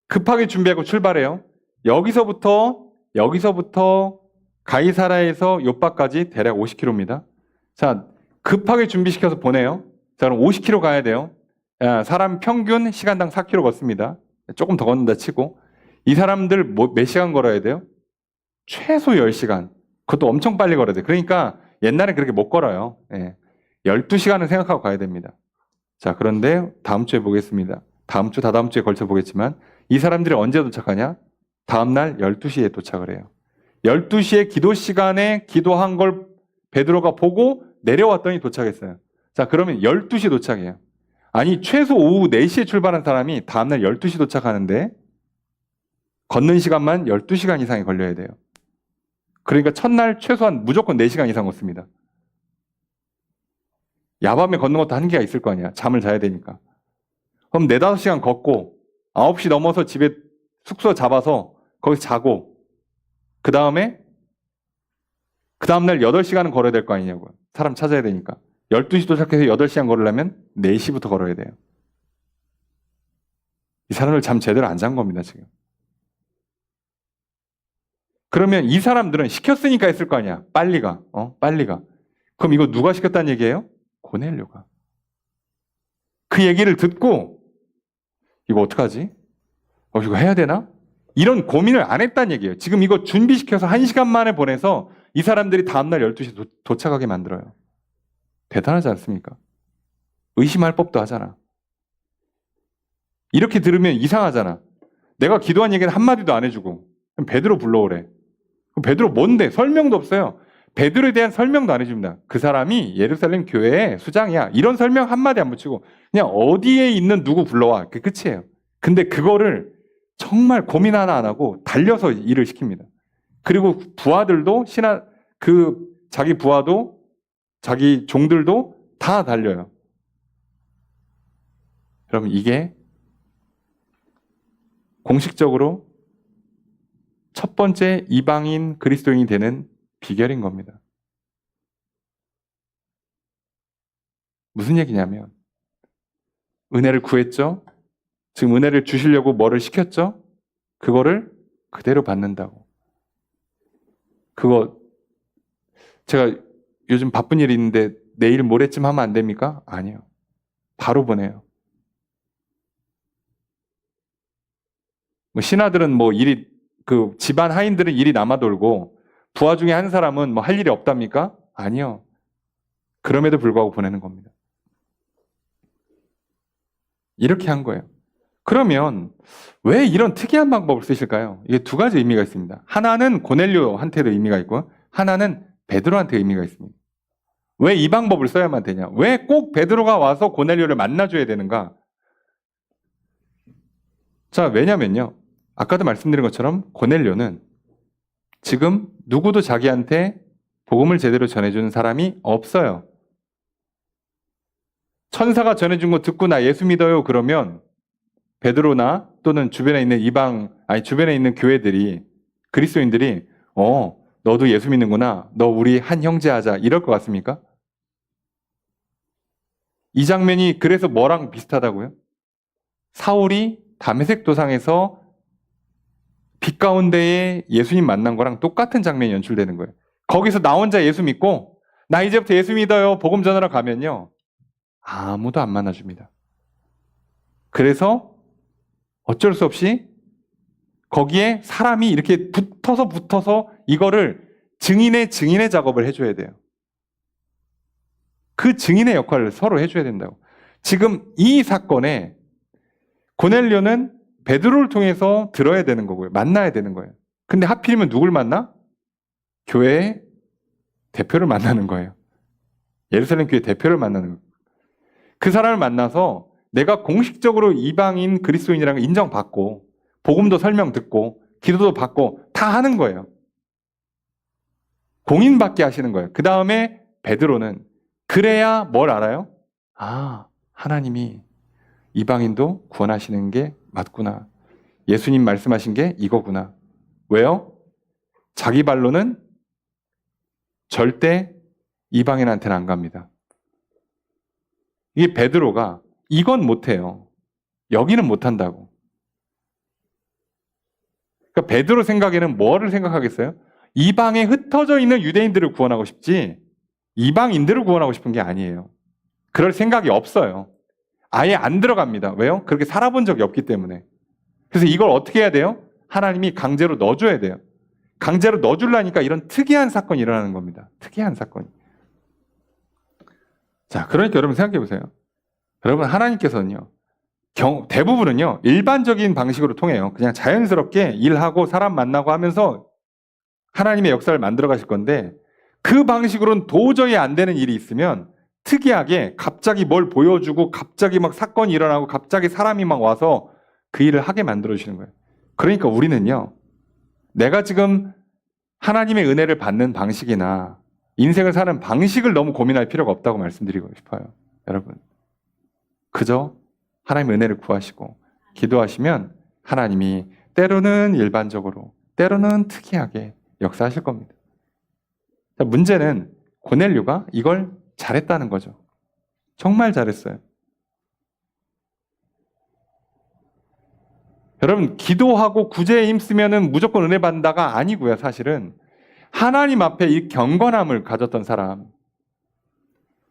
급하게 준비하고 출발해요. 여기서부터 가이사라에서 요빠까지 대략 50km입니다. 자, 급하게 준비시켜서 보내요. 자, 그럼 50km 가야 돼요. 사람 평균 시간당 4km 걷습니다. 조금 더 걷는다 치고. 이 사람들 몇 시간 걸어야 돼요? 최소 10시간. 그것도 엄청 빨리 걸어야 돼요. 그러니까 옛날에 그렇게 못 걸어요. 12시간은 생각하고 가야 됩니다. 자, 그런데 다음 주에 보겠습니다. 다음 주, 다다음 주에 걸쳐 보겠지만 이 사람들이 언제 도착하냐? 다음날 12시에 도착을 해요. 12시에 기도 시간에 기도한 걸 베드로가 보고 내려왔더니 도착했어요. 자, 그러면 12시 도착해요. 아니, 최소 오후 4시에 출발한 사람이 다음날 12시 도착하는데 걷는 시간만 12시간 이상이 걸려야 돼요. 그러니까 첫날 최소한 무조건 4시간 이상 걷습니다. 야밤에 걷는 것도 한계가 있을 거 아니야. 잠을 자야 되니까. 그럼 4, 5시간 걷고 9시 넘어서 집에 숙소 잡아서 거기서 자고 그 다음날 8시간은 걸어야 될 거 아니냐고요. 사람 찾아야 되니까. 12시 도착해서 8시간 걸으려면 4시부터 걸어야 돼요. 이 사람들 잠 제대로 안 잔 겁니다, 지금. 그러면 이 사람들은 시켰으니까 했을 거 아니야. 빨리 가. 빨리 가. 그럼 이거 누가 시켰다는 얘기예요? 고넬료가. 그 얘기를 듣고 이거 어떡하지? 이거 해야 되나? 이런 고민을 안 했다는 얘기예요. 지금 이거 준비시켜서 1시간 만에 보내서 이 사람들이 다음날 12시에 도착하게 만들어요. 대단하지 않습니까? 의심할 법도 하잖아. 이렇게 들으면 이상하잖아. 내가 기도한 얘기는 한마디도 안 해주고 그럼 베드로 불러오래. 그럼 베드로 뭔데? 설명도 없어요. 베드로에 대한 설명도 안 해줍니다. 그 사람이 예루살렘 교회의 수장이야. 이런 설명 한마디 안 붙이고 그냥 어디에 있는 누구 불러와. 그게 끝이에요. 근데 그거를 정말 고민 하나 안 하고 달려서 일을 시킵니다. 그리고 부하들도 자기 부하도 자기 종들도 다 달려요. 그럼 이게 공식적으로 첫 번째 이방인 그리스도인이 되는 비결인 겁니다. 무슨 얘기냐면 은혜를 구했죠? 지금 은혜를 주시려고 뭐를 시켰죠? 그거를 그대로 받는다고. 그거 제가 요즘 바쁜 일이 있는데 내일 모레쯤 하면 안 됩니까? 아니요. 바로 보내요. 신하들은 집안 하인들은 일이 남아돌고 부하 중에 한 사람은 할 일이 없답니까? 아니요. 그럼에도 불구하고 보내는 겁니다. 이렇게 한 거예요. 그러면 왜 이런 특이한 방법을 쓰실까요? 이게 두 가지 의미가 있습니다. 하나는 고넬료한테도 의미가 있고 하나는 베드로한테 의미가 있습니다. 왜 이 방법을 써야만 되냐? 왜 꼭 베드로가 와서 고넬료를 만나줘야 되는가? 자, 왜냐면요. 아까도 말씀드린 것처럼 고넬료는 지금 누구도 자기한테 복음을 제대로 전해주는 사람이 없어요. 천사가 전해준 거 듣고 나 예수 믿어요 그러면 베드로나 또는 주변에 있는 교회들이 그리스도인들이 너도 예수 믿는구나. 너 우리 한 형제 하자. 이럴 것 같습니까? 이 장면이 그래서 뭐랑 비슷하다고요? 사울이 다메섹 도상에서 빛 가운데에 예수님 만난 거랑 똑같은 장면이 연출되는 거예요. 거기서 나 혼자 예수 믿고 나 이제부터 예수 믿어요. 복음 전하러 가면요. 아무도 안 만나줍니다. 그래서 어쩔 수 없이 거기에 사람이 이렇게 붙어서 이거를 증인의 작업을 해줘야 돼요. 그 증인의 역할을 서로 해줘야 된다고. 지금 이 사건에 고넬료는 베드로를 통해서 들어야 되는 거고요. 만나야 되는 거예요. 근데 하필이면 누굴 만나? 교회의 대표를 만나는 거예요. 예루살렘 교회 대표를 만나는 거예요. 그 사람을 만나서 내가 공식적으로 이방인 그리스도인이라는 걸 인정받고 복음도 설명 듣고 기도도 받고 다 하는 거예요. 공인받게 하시는 거예요. 그 다음에 베드로는 그래야 뭘 알아요? 하나님이 이방인도 구원하시는 게 맞구나. 예수님 말씀하신 게 이거구나. 왜요? 자기 발로는 절대 이방인한테는 안 갑니다. 이게 베드로가 이건 못해요. 여기는 못한다고. 그러니까 베드로 생각에는 뭐를 생각하겠어요? 이방에 흩어져 있는 유대인들을 구원하고 싶지 이방인들을 구원하고 싶은 게 아니에요. 그럴 생각이 없어요. 아예 안 들어갑니다. 왜요? 그렇게 살아본 적이 없기 때문에. 그래서 이걸 어떻게 해야 돼요? 하나님이 강제로 넣어줘야 돼요. 강제로 넣어주려니까 이런 특이한 사건이 일어나는 겁니다. 특이한 사건이. 자, 그러니까 여러분 생각해 보세요. 여러분 하나님께서는요. 대부분은요. 일반적인 방식으로 통해요. 그냥 자연스럽게 일하고 사람 만나고 하면서 하나님의 역사를 만들어 가실 건데 그 방식으로는 도저히 안 되는 일이 있으면 특이하게 갑자기 뭘 보여주고 갑자기 막 사건이 일어나고 갑자기 사람이 막 와서 그 일을 하게 만들어 주시는 거예요. 그러니까 우리는요. 내가 지금 하나님의 은혜를 받는 방식이나 인생을 사는 방식을 너무 고민할 필요가 없다고 말씀드리고 싶어요. 여러분. 그저 하나님의 은혜를 구하시고 기도하시면 하나님이 때로는 일반적으로 때로는 특이하게 역사하실 겁니다. 자, 문제는 고넬료가 이걸 잘했다는 거죠. 정말 잘했어요. 여러분 기도하고 구제에 힘쓰면 무조건 은혜 받는다가 아니고요. 사실은 하나님 앞에 이 경건함을 가졌던 사람,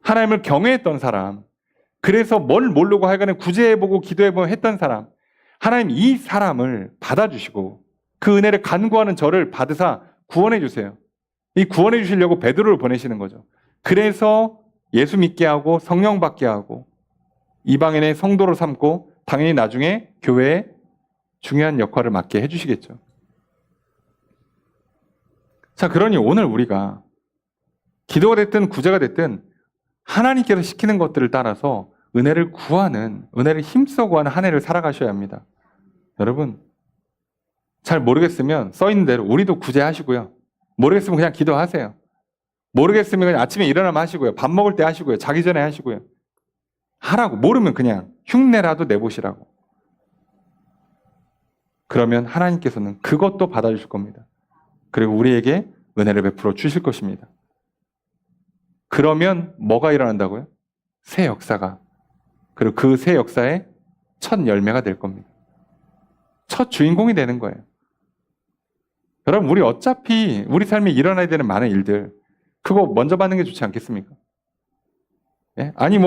하나님을 경외했던 사람, 그래서 뭘 모르고 하여간에 구제해보고 기도해보고 했던 사람, 하나님 이 사람을 받아주시고 그 은혜를 간구하는 저를 받으사 구원해 주세요. 이 구원해 주시려고 베드로를 보내시는 거죠. 그래서 예수 믿게 하고 성령 받게 하고 이방인의 성도로 삼고 당연히 나중에 교회의 중요한 역할을 맡게 해주시겠죠. 자, 그러니 오늘 우리가 기도가 됐든 구제가 됐든 하나님께서 시키는 것들을 따라서 은혜를 구하는, 은혜를 힘써 구하는 한 해를 살아가셔야 합니다. 여러분, 잘 모르겠으면 써 있는 대로 우리도 구제하시고요. 모르겠으면 그냥 기도하세요. 모르겠으면 그냥 아침에 일어나면 하시고요. 밥 먹을 때 하시고요. 자기 전에 하시고요. 하라고. 모르면 그냥 흉내라도 내보시라고. 그러면 하나님께서는 그것도 받아주실 겁니다. 그리고 우리에게 은혜를 베풀어 주실 것입니다. 그러면 뭐가 일어난다고요? 새 역사가. 그리고 그 새 역사의 첫 열매가 될 겁니다. 첫 주인공이 되는 거예요. 여러분, 우리 어차피 우리 삶에 일어나야 되는 많은 일들, 그거 먼저 받는 게 좋지 않겠습니까? 예? 아니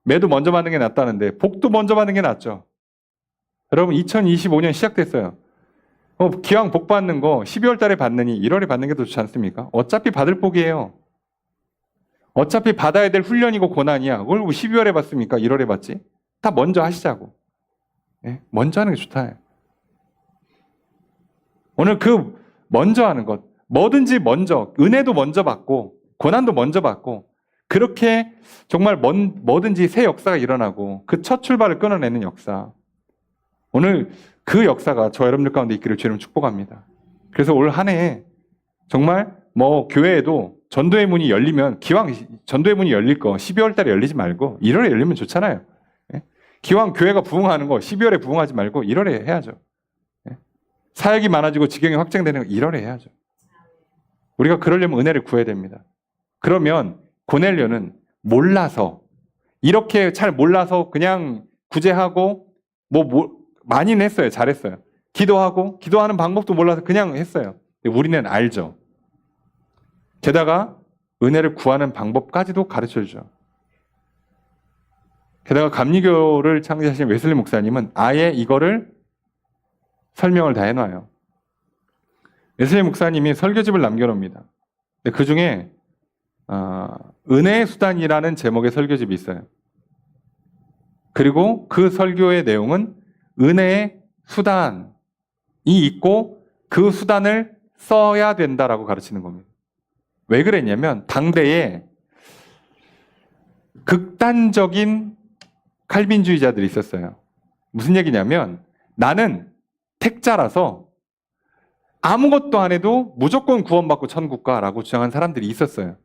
매도 먼저 받는 게 낫다는데 복도 먼저 받는 게 낫죠. 여러분, 2025년 시작됐어요. 기왕 복 받는 거 12월 달에 받느니 1월에 받는 게 더 좋지 않습니까? 어차피 받을 복이에요. 어차피 받아야 될 훈련이고 고난이야. 그걸 12월에 받습니까? 1월에 받지? 다 먼저 하시자고. 예? 먼저 하는 게 좋다. 오늘 그 먼저 하는 것, 뭐든지 먼저, 은혜도 먼저 받고 고난도 먼저 받고 그렇게 정말 뭐든지 새 역사가 일어나고 그 첫 출발을 끊어내는 역사. 오늘 그 역사가 저 여러분들 가운데 있기를 주님 축복합니다. 그래서 올 한 해 정말 교회에도 전도의 문이 열리면 기왕 전도의 문이 열릴 거 12월 달에 열리지 말고 1월에 열리면 좋잖아요. 예? 기왕 교회가 부흥하는 거 12월에 부흥하지 말고 1월에 해야죠. 예? 사역이 많아지고 지경이 확장되는 거 1월에 해야죠. 우리가 그러려면 은혜를 구해야 됩니다. 그러면 고넬료는 몰라서 이렇게 잘 몰라서 그냥 구제하고 많이는 했어요. 잘했어요. 기도하는 방법도 몰라서 그냥 했어요. 우리는 알죠. 게다가 은혜를 구하는 방법까지도 가르쳐주죠. 게다가 감리교를 창시하신 웨슬리 목사님은 아예 이거를 설명을 다 해놔요. 웨슬리 목사님이 설교집을 남겨놓습니다. 그 중에 은혜의 수단이라는 제목의 설교집이 있어요. 그리고 그 설교의 내용은 은혜의 수단이 있고 그 수단을 써야 된다라고 가르치는 겁니다. 왜 그랬냐면 당대에 극단적인 칼빈주의자들이 있었어요. 무슨 얘기냐면 나는 택자라서 아무것도 안 해도 무조건 구원받고 천국 가라고 주장한 사람들이 있었어요.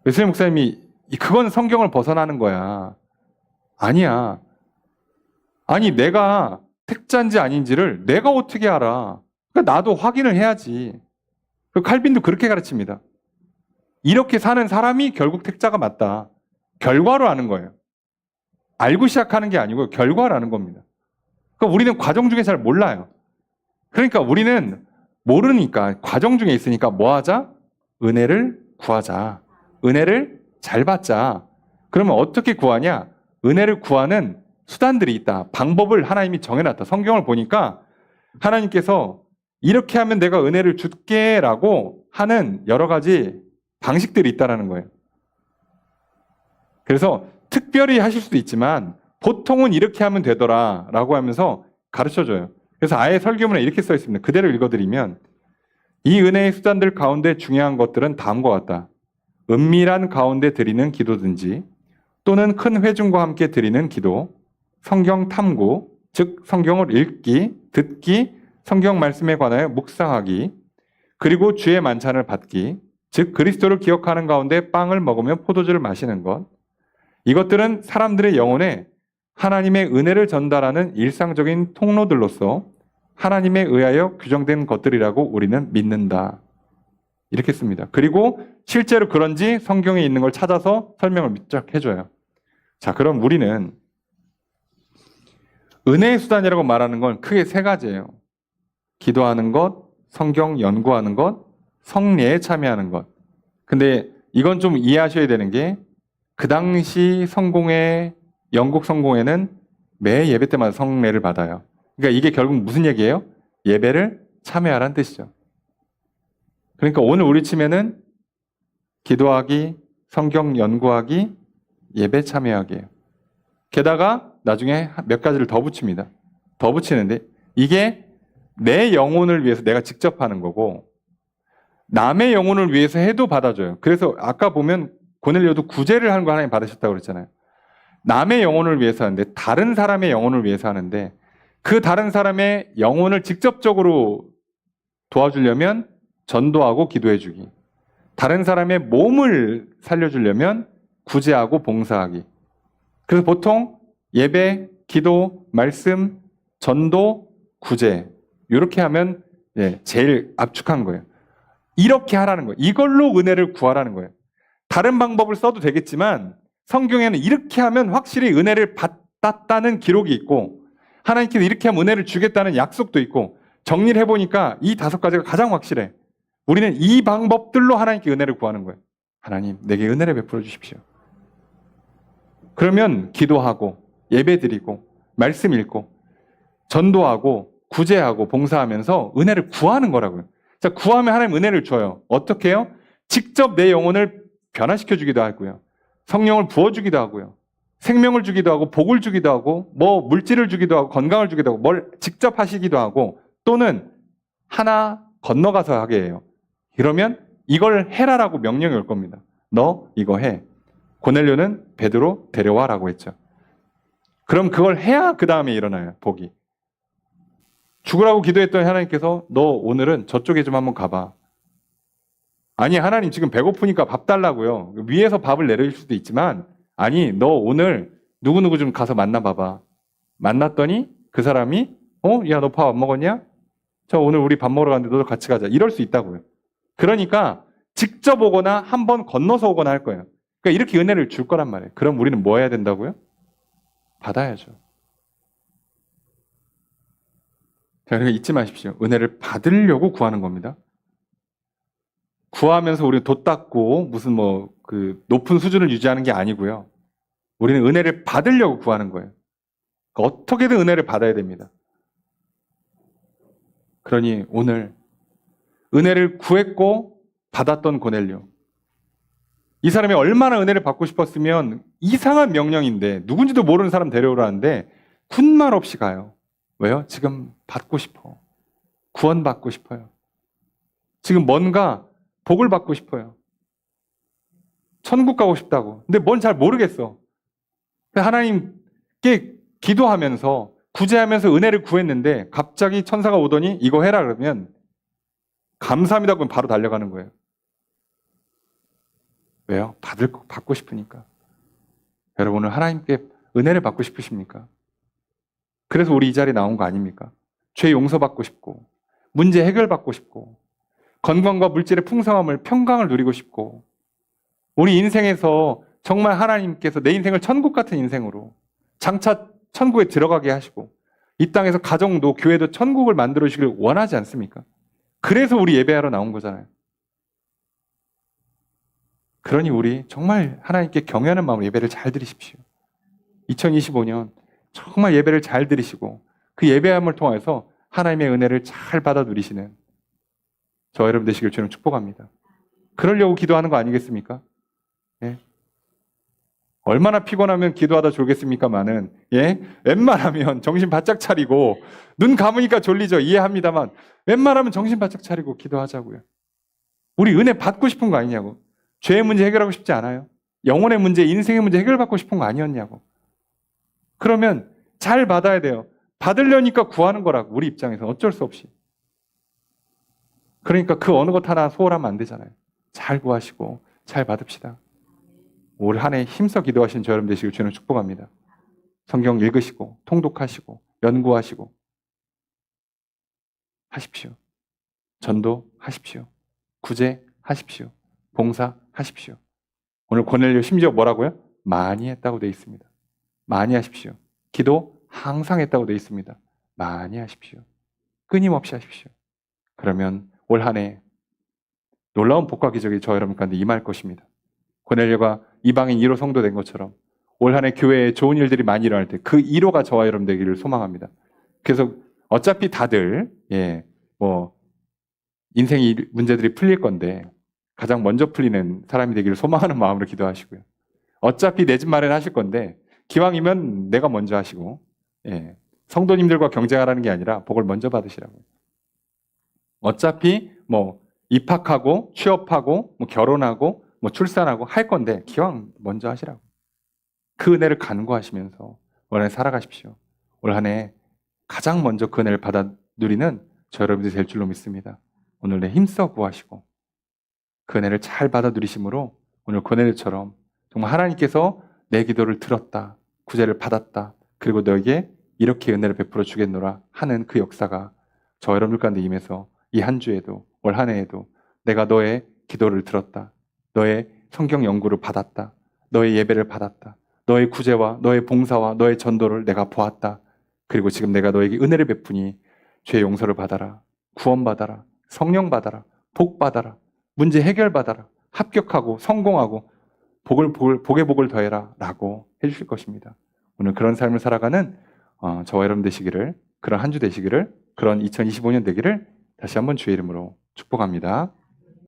웨슬리 목사님이 그건 성경을 벗어나는 거야. 아니야. 아니 내가 택자인지 아닌지를 내가 어떻게 알아? 그러니까 나도 확인을 해야지. 칼빈도 그렇게 가르칩니다. 이렇게 사는 사람이 결국 택자가 맞다. 결과로 아는 거예요. 알고 시작하는 게 아니고 결과로 아는 겁니다. 그러니까 우리는 과정 중에 잘 몰라요. 그러니까 우리는 모르니까 과정 중에 있으니까 뭐 하자? 은혜를 구하자. 은혜를 잘 받자. 그러면 어떻게 구하냐? 은혜를 구하는 수단들이 있다. 방법을 하나님이 정해놨다. 성경을 보니까 하나님께서 이렇게 하면 내가 은혜를 줄게라고 하는 여러 가지 방식들이 있다는 거예요. 그래서 특별히 하실 수도 있지만 보통은 이렇게 하면 되더라라고 하면서 가르쳐줘요. 그래서 아예 설교문에 이렇게 써 있습니다. 그대로 읽어드리면 이 은혜의 수단들 가운데 중요한 것들은 다음과 같다. 은밀한 가운데 드리는 기도든지 또는 큰 회중과 함께 드리는 기도, 성경 탐구, 즉 성경을 읽기, 듣기, 성경 말씀에 관하여 묵상하기, 그리고 주의 만찬을 받기, 즉 그리스도를 기억하는 가운데 빵을 먹으며 포도주를 마시는 것. 이것들은 사람들의 영혼에 하나님의 은혜를 전달하는 일상적인 통로들로서 하나님에 의하여 규정된 것들이라고 우리는 믿는다. 이렇게 씁니다. 그리고 실제로 그런지 성경에 있는 걸 찾아서 설명을 쫙 해줘요. 자, 그럼 우리는 은혜의 수단이라고 말하는 건 크게 세 가지예요. 기도하는 것, 성경 연구하는 것, 성례에 참여하는 것. 근데 이건 좀 이해하셔야 되는 게 그 당시 영국 성공회는 매 예배 때마다 성례를 받아요. 그러니까 이게 결국 무슨 얘기예요? 예배를 참여하라는 뜻이죠. 그러니까 오늘 우리 치매는 기도하기, 성경 연구하기, 예배 참여하기예요. 게다가 나중에 몇 가지를 더 붙입니다. 더 붙이는데 이게 내 영혼을 위해서 내가 직접 하는 거고 남의 영혼을 위해서 해도 받아줘요. 그래서 아까 보면 고넬료도 구제를 하는 거 하나님 받으셨다고 그랬잖아요. 남의 영혼을 위해서 하는데 다른 사람의 영혼을 위해서 하는데 그 다른 사람의 영혼을 직접적으로 도와주려면 전도하고 기도해주기. 다른 사람의 몸을 살려주려면 구제하고 봉사하기. 그래서 보통 예배, 기도, 말씀, 전도, 구제 이렇게 하면 제일 압축한 거예요. 이렇게 하라는 거예요. 이걸로 은혜를 구하라는 거예요. 다른 방법을 써도 되겠지만 성경에는 이렇게 하면 확실히 은혜를 받았다는 기록이 있고 하나님께서 이렇게 하면 은혜를 주겠다는 약속도 있고 정리를 해보니까 이 5가지가 가장 확실해. 우리는 이 방법들로 하나님께 은혜를 구하는 거예요. 하나님, 내게 은혜를 베풀어 주십시오. 그러면 기도하고 예배드리고 말씀 읽고 전도하고 구제하고 봉사하면서 은혜를 구하는 거라고요. 자, 구하면 하나님 은혜를 줘요. 어떻게 해요? 직접 내 영혼을 변화시켜 주기도 하고요. 성령을 부어주기도 하고요. 생명을 주기도 하고 복을 주기도 하고 뭐 물질을 주기도 하고 건강을 주기도 하고 뭘 직접 하시기도 하고 또는 하나 건너가서 하게 해요. 그러면 이걸 해라라고 명령이 올 겁니다. 너 이거 해. 고넬료는 베드로 데려와라고 했죠. 그럼 그걸 해야 그 다음에 일어나요. 복이. 죽으라고 기도했던 하나님께서 너 오늘은 저쪽에 좀 한번 가봐. 아니 하나님 지금 배고프니까 밥 달라고요. 위에서 밥을 내려줄 수도 있지만 아니 너 오늘 누구누구 좀 가서 만나봐봐. 만났더니 그 사람이 야 너 밥 안 먹었냐? 저 오늘 우리 밥 먹으러 갔는데 너도 같이 가자. 이럴 수 있다고요. 그러니까 직접 오거나 한번 건너서 오거나 할 거예요. 그러니까 이렇게 은혜를 줄 거란 말이에요. 그럼 우리는 뭐 해야 된다고요? 받아야죠. 자, 그러니까 잊지 마십시오. 은혜를 받으려고 구하는 겁니다. 구하면서 우리는 돛 닦고 무슨 뭐 그 높은 수준을 유지하는 게 아니고요. 우리는 은혜를 받으려고 구하는 거예요. 그러니까 어떻게든 은혜를 받아야 됩니다. 그러니 오늘 은혜를 구했고 받았던 고넬료. 이 사람이 얼마나 은혜를 받고 싶었으면 이상한 명령인데 누군지도 모르는 사람 데려오라는데 군말 없이 가요. 왜요? 지금 받고 싶어. 구원받고 싶어요. 지금 뭔가 복을 받고 싶어요. 천국 가고 싶다고. 근데 뭔 잘 모르겠어. 하나님께 기도하면서 구제하면서 은혜를 구했는데 갑자기 천사가 오더니 이거 해라 그러면 감사합니다 그러면 바로 달려가는 거예요. 왜요? 받고 싶으니까. 여러분 오늘 하나님께 은혜를 받고 싶으십니까? 그래서 우리 이 자리에 나온 거 아닙니까? 죄 용서받고 싶고 문제 해결받고 싶고 건강과 물질의 풍성함을 평강을 누리고 싶고 우리 인생에서 정말 하나님께서 내 인생을 천국 같은 인생으로 장차 천국에 들어가게 하시고 이 땅에서 가정도 교회도 천국을 만들어 주시길 원하지 않습니까? 그래서 우리 예배하러 나온 거잖아요. 그러니 우리 정말 하나님께 경외하는 마음으로 예배를 잘 드리십시오. 2025년 정말 예배를 잘 드리시고 그 예배함을 통해서 하나님의 은혜를 잘 받아 누리시는 저 여러분 되시길 주님 축복합니다. 그러려고 기도하는 거 아니겠습니까? 예? 얼마나 피곤하면 기도하다 졸겠습니까마는 웬만하면 정신 바짝 차리고 눈 감으니까 졸리죠. 이해합니다만 웬만하면 정신 바짝 차리고 기도하자고요. 우리 은혜 받고 싶은 거 아니냐고. 죄의 문제 해결하고 싶지 않아요? 영혼의 문제, 인생의 문제 해결받고 싶은 거 아니었냐고. 그러면 잘 받아야 돼요. 받으려니까 구하는 거라고 우리 입장에서 어쩔 수 없이. 그러니까 그 어느 것 하나 소홀하면 안 되잖아요. 잘 구하시고 잘 받읍시다. 올 한 해 힘써 기도하시는 저 여러분 되시길 주님 축복합니다. 성경 읽으시고 통독하시고 연구하시고 하십시오. 전도하십시오. 구제하십시오. 봉사하십시오. 오늘 고넬료 심지어 뭐라고요? 많이 했다고 되어 있습니다. 많이 하십시오. 기도 항상 했다고 되어 있습니다. 많이 하십시오. 끊임없이 하십시오. 그러면 올 한 해 놀라운 복과 기적이 저 여러분 가운데 임할 것입니다. 고넬료가 이방인 1호 성도 된 것처럼 올 한 해 교회에 좋은 일들이 많이 일어날 때 그 1호가 저와 여러분 되기를 소망합니다. 그래서 어차피 다들 인생의 문제들이 풀릴 건데 가장 먼저 풀리는 사람이 되기를 소망하는 마음으로 기도하시고요. 어차피 내 집 마련하실 건데 기왕이면 내가 먼저 하시고 성도님들과 경쟁하라는 게 아니라 복을 먼저 받으시라고요. 어차피 뭐 입학하고 취업하고 뭐 결혼하고 뭐 출산하고 할 건데 기왕 먼저 하시라고. 그 은혜를 간구하시면서 올 한 해 살아가십시오. 올 한 해 가장 먼저 그 은혜를 받아 누리는 저 여러분들이 될 줄로 믿습니다. 오늘 내 힘써 구하시고 그 은혜를 잘 받아 누리심으로 오늘 고넬료처럼 정말 하나님께서 내 기도를 들었다, 구제를 받았다, 그리고 너에게 이렇게 은혜를 베풀어 주겠노라 하는 그 역사가 저 여러분들 가운데 임해서 이 한 주에도 올 한 해에도 내가 너의 기도를 들었다, 너의 성경 연구를 받았다, 너의 예배를 받았다, 너의 구제와 너의 봉사와 너의 전도를 내가 보았다. 그리고 지금 내가 너에게 은혜를 베푸니 죄 용서를 받아라, 구원받아라, 성령 받아라, 복 받아라, 문제 해결 받아라, 합격하고 성공하고 복의 복을 더해라 라고 해주실 것입니다. 오늘 그런 삶을 살아가는 저와 여러분 되시기를, 그런 한 주 되시기를, 그런 2025년 되기를 다시 한번 주의 이름으로 축복합니다.